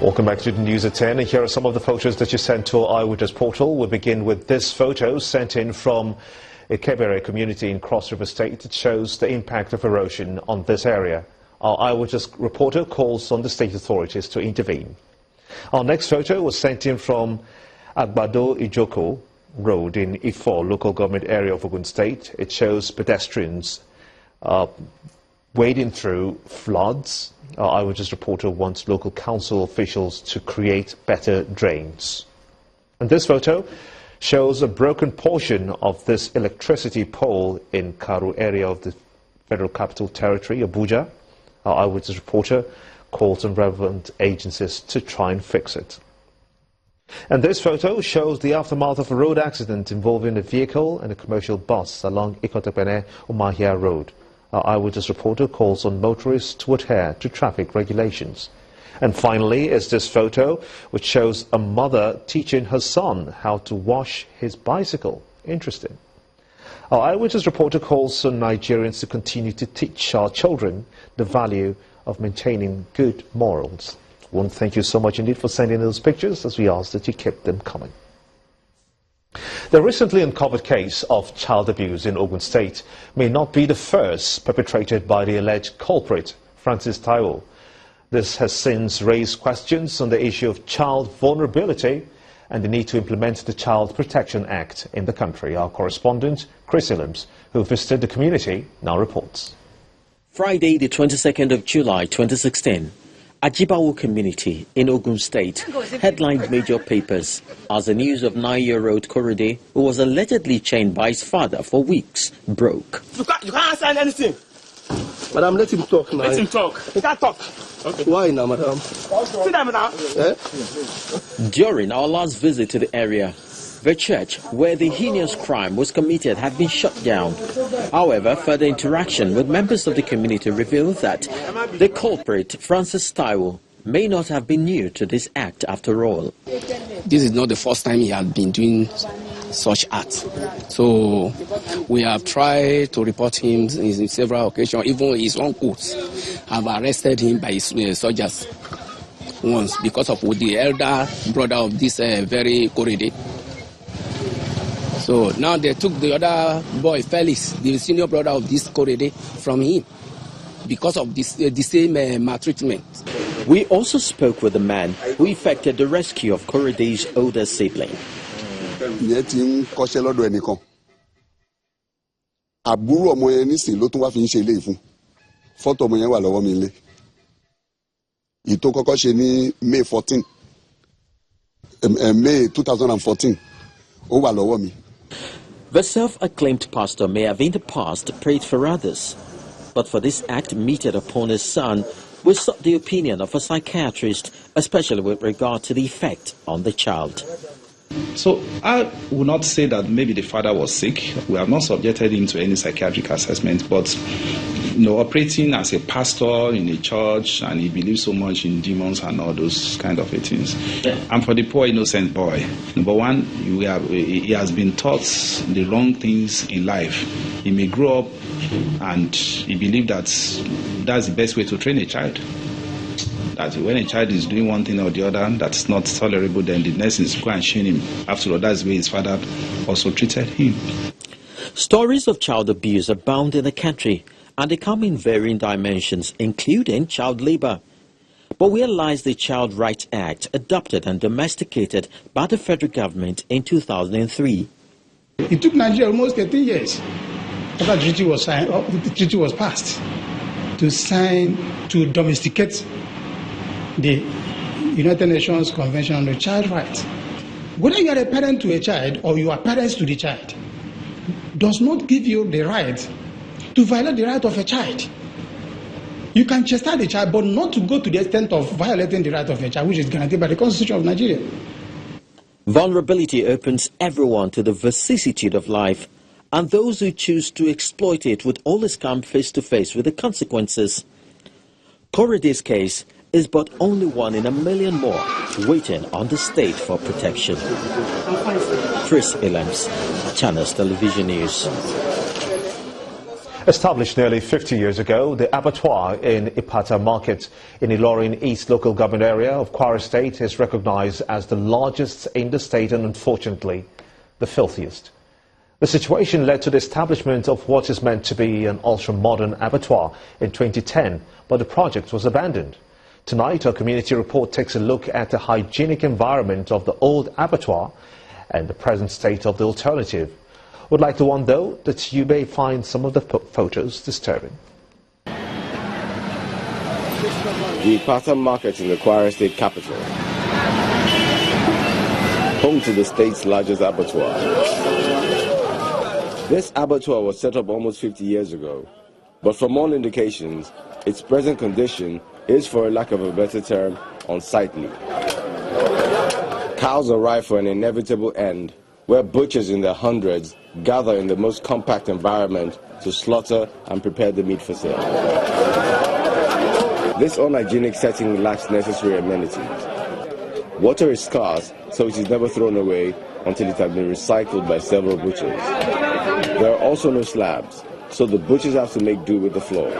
Welcome back to the news at 10, and here are some of the photos that you sent to our Iwitness portal. We'll begin with this photo sent in from a Kebere community in Cross River State. It shows the impact of erosion on this area. Our Iwitness reporter calls on the state authorities to intervene. Our next photo was sent in from Abattoir Ijoko Road in Ifor local government area of Ogun State. It shows pedestrians wading through floods. Our Iwitness reporter wants local council officials to create better drains. And this photo shows a broken portion of this electricity pole in Karu area of the Federal Capital Territory, Abuja. Our Iwitness reporter calls on relevant agencies to try and fix it. And this photo shows the aftermath of a road accident involving a vehicle and a commercial bus along Ikotepene-Umahia Road. Our Iwitness reporter calls on motorists to adhere to traffic regulations. And finally is this photo, which shows a mother teaching her son how to wash his bicycle. Interesting. Our Iwitness reporter calls on Nigerians to continue to teach our children the value of maintaining good morals. I want to thank you so much indeed for sending those pictures, as we ask that you keep them coming. The recently uncovered case of child abuse in Ogun State may not be the first perpetrated by the alleged culprit, Francis Taiwo. This has since raised questions on the issue of child vulnerability and the need to implement the Child Protection Act in the country. Our correspondent, Chris Ilams, who visited the community, now reports. Friday, the 22nd of July 2016. Ajibawo community in Ogun State headlined major papers as the news of 9-year-old Korede, who was allegedly chained by his father for weeks, broke. You can't sign anything. Madam, let him talk now. Let him talk. He can't talk. Okay. Why now, madam? Sit down, madam. During our last visit to the area, the church where the heinous crime was committed had been shut down. However, further interaction with members of the community revealed that the culprit, Francis Taiwo, may not have been new to this act after all. This is not the first time he had been doing such acts. So we have tried to report him in several occasions. Even his uncles have arrested him by his soldiers once because of the elder brother of this very Korede. So now they took the other boy, Felix, the senior brother of this Korede, from him because of this, the same maltreatment. We also spoke with the man who effected the rescue of Korede's older sibling. May 14, May 2014. The self-acclaimed pastor may have in the past prayed for others, but for this act meted upon his son, we sought the opinion of a psychiatrist, especially with regard to the effect on the child. So I would not say that maybe the father was sick. We have not subjected him to any psychiatric assessment, but operating as a pastor in a church, and he believes so much in demons and all those kind of things. And for the poor innocent boy, number one, he has been taught the wrong things in life. He may grow up and he believes that's the best way to train a child. That when a child is doing one thing or the other that's not tolerable, then the next is go and shame him. After all, that's the way his father also treated him. Stories of child abuse abound in the country, and they come in varying dimensions, including child labor. But we realize the Child Rights Act, adopted and domesticated by the federal government in 2003. It took Nigeria almost 13 years after the treaty was signed, the treaty was passed, to domesticate the United Nations Convention on the Child Rights. Whether you are a parent to a child or you are parents to the child, does not give you the right to violate the right of a child. You can chastise the child, but not to go to the extent of violating the right of a child, which is guaranteed by the Constitution of Nigeria. Vulnerability opens everyone to the vicissitude of life, and those who choose to exploit it would always come face to face with the consequences. Korede's case is but only one in a million more waiting on the state for protection. Chris Ilams, Channels Television News. Established nearly 50 years ago, the Abattoir in Abattoir Market in Ilorin East local government area of Kwara State is recognized as the largest in the state and unfortunately the filthiest. The situation led to the establishment of what is meant to be an ultra-modern abattoir in 2010, but the project was abandoned. Tonight, our community report takes a look at the hygienic environment of the old abattoir and the present state of the alternative. Would like to warn, though, that you may find some of the photos disturbing. The Abattoir Market in the Kwara State capital, home to the state's largest abattoir. This abattoir was set up almost 50 years ago, but from all indications, its present condition is, for a lack of a better term, unsightly. Cows arrive for an inevitable end, where butchers in their hundreds gather in the most compact environment to slaughter and prepare the meat for sale. This unhygienic setting lacks necessary amenities. Water is scarce, so it is never thrown away until it has been recycled by several butchers. There are also no slabs, so the butchers have to make do with the floor.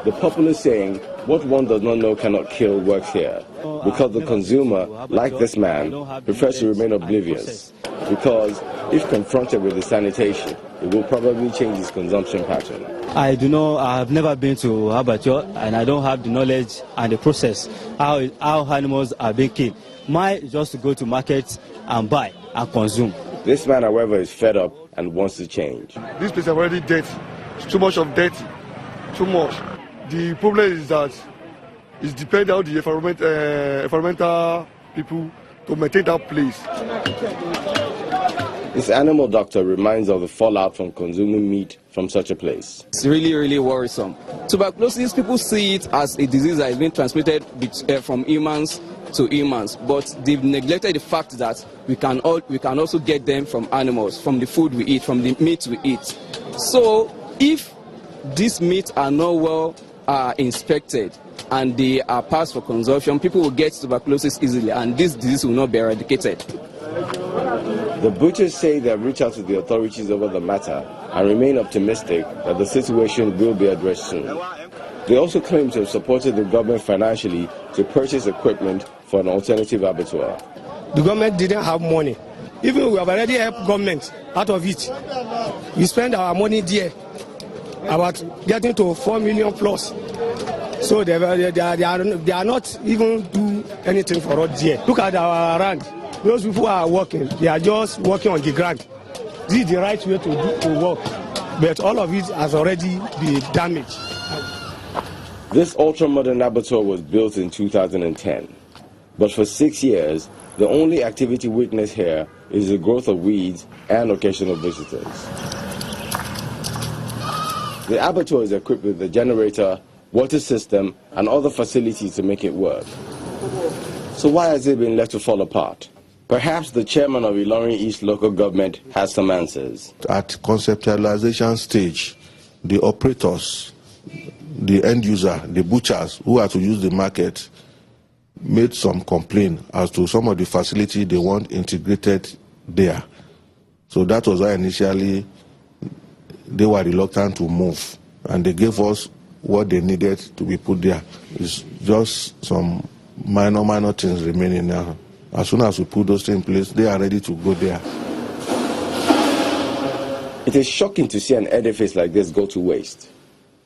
The popular saying, "What one does not know cannot kill," works here, because the consumer, like this man, prefers to remain oblivious, because if confronted with the sanitation, it will probably change his consumption pattern. I have never been to Abattoir, and I don't have the knowledge and the process, how animals are being killed. Mine is just to go to market and buy and consume. This man, however, is fed up and wants to change. This place is already dirty. It's too much of dirty. Too much. The problem is that it depends on the environmental people to maintain that place. This animal doctor reminds of the fallout from consuming meat from such a place. It's really, really worrisome. Tuberculosis, people see it as a disease that is being transmitted from humans to humans, but they've neglected the fact that we can also get them from animals, from the food we eat, from the meat we eat. So if these meats are not well inspected and they are passed for consumption, people will get tuberculosis easily, and this disease will not be eradicated. The butchers say they have reached out to the authorities over the matter and remain optimistic that the situation will be addressed soon. They also claim to have supported the government financially to purchase equipment for an alternative abattoir. The government didn't have money. Even we have already helped government out of it. We spend our money there, about getting to 4 million plus. So they are not even do anything for us there. Look at our land. Those people are working. They are just working on the ground. This is the right way to work. But all of it has already been damaged. This ultra-modern abattoir was built in 2010. But for 6 years, the only activity witnessed here is the growth of weeds and occasional visitors. The abattoir is equipped with a generator, water system, and other facilities to make it work. So why has it been left to fall apart? Perhaps the chairman of Ilorin East local government has some answers. At conceptualization stage, the operators, the end user, the butchers who are to use the market made some complaint as to some of the facility they want integrated there. So that was why initially they were reluctant to move, and they gave us what they needed to be put there. It's just some minor things remaining now. As soon as we put those things in place, they are ready to go there. It is shocking to see an edifice like this go to waste.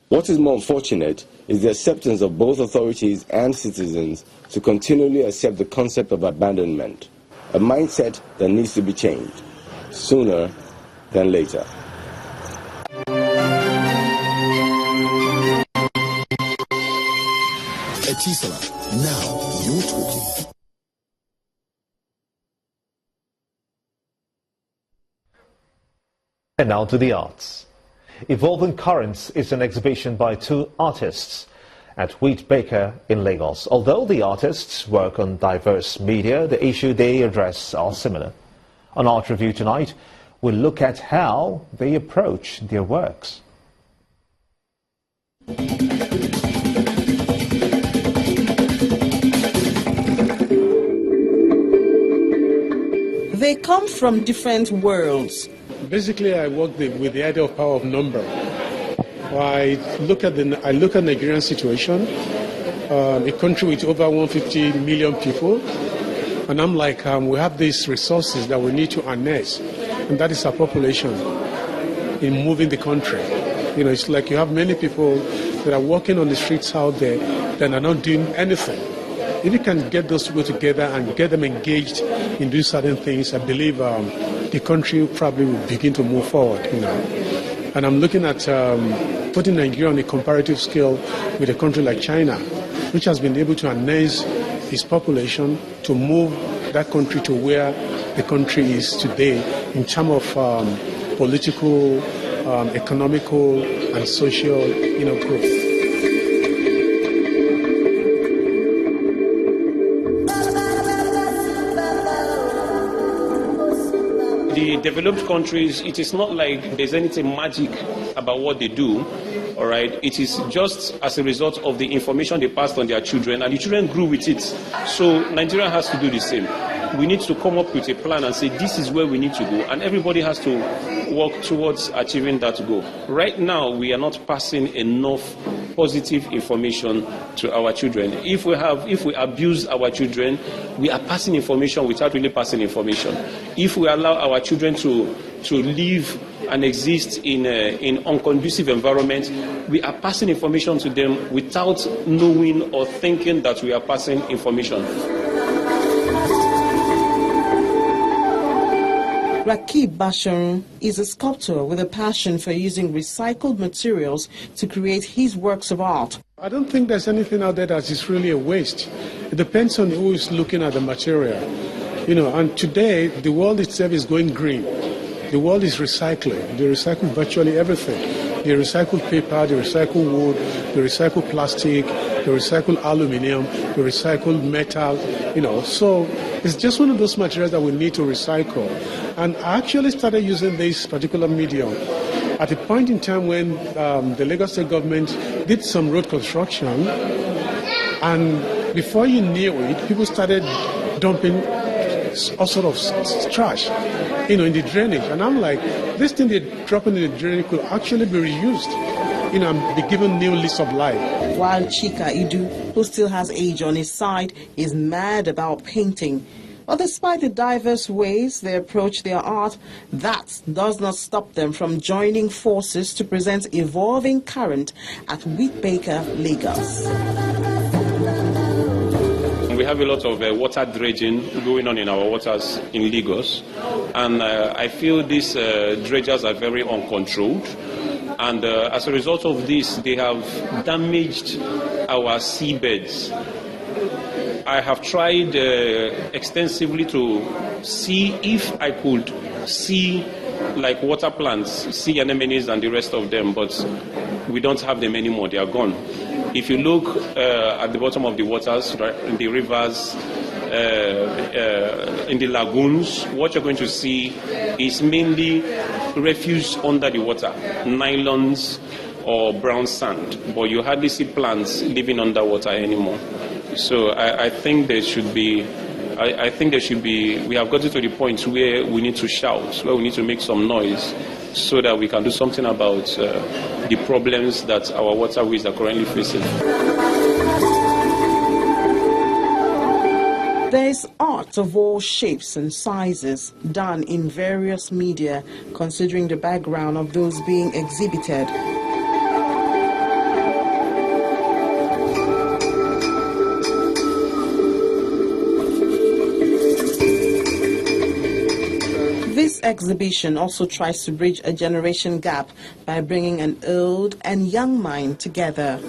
What is more unfortunate is the acceptance of both authorities and citizens to continually accept the concept of abandonment, a mindset that needs to be changed sooner than later. Etisala, now you're talking. And now to the arts. Evolving Currents is an exhibition by two artists at Wheat Baker in Lagos. Although the artists work on diverse media, the issue they address are similar. On Art Review tonight, we'll look at how they approach their works. They come from different worlds. Basically, I work with the idea of power of number. I look at Nigerian situation, a country with over 150 million people, and I'm like, we have these resources that we need to harness, and that is our population in moving the country. You know, it's like you have many people that are walking on the streets out there that are not doing anything. If you can get those people together and get them engaged in doing certain things, I believe the country probably will begin to move forward, you know. And I'm looking at putting Nigeria on a comparative scale with a country like China, which has been able to harness its population to move that country to where the country is today in terms of political, economical, and social, you know, growth. The developed countries, it is not like there's anything magic about what they do, all right? It is just as a result of the information they passed on their children, and the children grew with it. So Nigeria has to do the same. We need to come up with a plan and say this is where we need to go, and everybody has to work towards achieving that goal. Right now, we are not passing enough positive information to our children. If we abuse our children, we are passing information without really passing information. If we allow our children to live and exist in unconducive environment, we are passing information to them without knowing or thinking that we are passing information. Rakib Basharun is a sculptor with a passion for using recycled materials to create his works of art. I don't think there's anything out there that is really a waste. It depends on who is looking at the material. You know, and today the world itself is going green. The world is recycling. They recycle virtually everything. They recycle paper, they recycle wood, they recycle plastic, they recycle aluminum, they recycle metal, you know. So it's just one of those materials that we need to recycle. And I actually started using this particular medium at a point in time when the Lagos State government did some road construction, and before you knew it, people started dumping all sort of trash, you know, in the drainage. And I'm like, this thing they're dropping in the drainage could actually be reused, you know, and be given new lease of life. While Chika Idu, who still has age on his side, is mad about painting. But despite the diverse ways they approach their art, that does not stop them from joining forces to present Evolving Current at Wheatbaker, Lagos. We have a lot of water dredging going on in our waters in Lagos, and I feel these dredgers are very uncontrolled, and as a result of this, they have damaged our seabeds. I have tried extensively to see if I could see like water plants, sea anemones and the rest of them, but we don't have them anymore, they are gone. If you look at the bottom of the waters, in the rivers, in the lagoons, what you're going to see is mainly refuse under the water, nylons or brown sand, but you hardly see plants living underwater anymore. So I think there should be, we have gotten to the point where we need to shout, where we need to make some noise so that we can do something about the problems that our waterways are currently facing. There is art of all shapes and sizes done in various media, considering the background of those being exhibited. This exhibition also tries to bridge a generation gap by bringing an old and young mind together.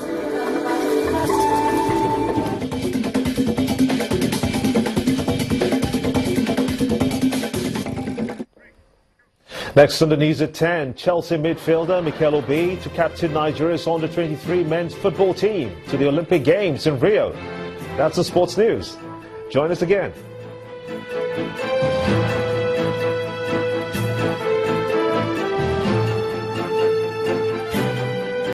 Next on the news at 10, Chelsea midfielder Mikel Obi to captain Nigeria's under-23 men's football team to the Olympic Games in Rio. That's the sports news. Join us again.